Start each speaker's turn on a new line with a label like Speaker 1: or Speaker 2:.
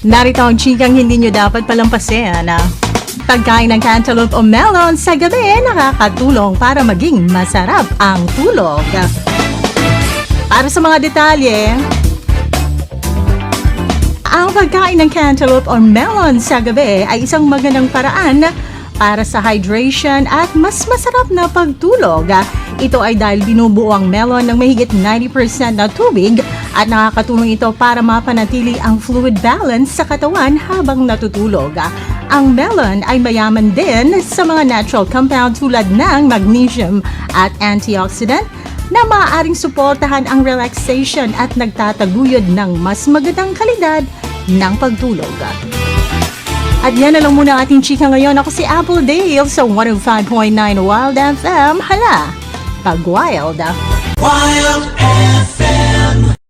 Speaker 1: Narito ang chikang hindi nyo dapat palampasin. Pagkain ng cantaloupe o melon sa gabi nakakatulong para maging masarap ang tulog. Para sa mga detalye, ang pagkain ng cantaloupe or melon sa gabi ay isang magandang paraan para sa hydration at mas masarap na pagtulog. Ito ay dahil binubuo ang melon ng mahigit 90% na tubig at nakakatulong ito para mapanatili ang fluid balance sa katawan habang natutulog. Ang melon ay mayaman din sa mga natural compound tulad ng magnesium at antioxidant na maaaring suportahan ang relaxation at nagtataguyod ng mas magandang kalidad ng pagtulog. At yan na lang muna ating chika ngayon. Ako si Apple Dale sa 105.9 Wild FM. Hala, pag wild.
Speaker 2: Wild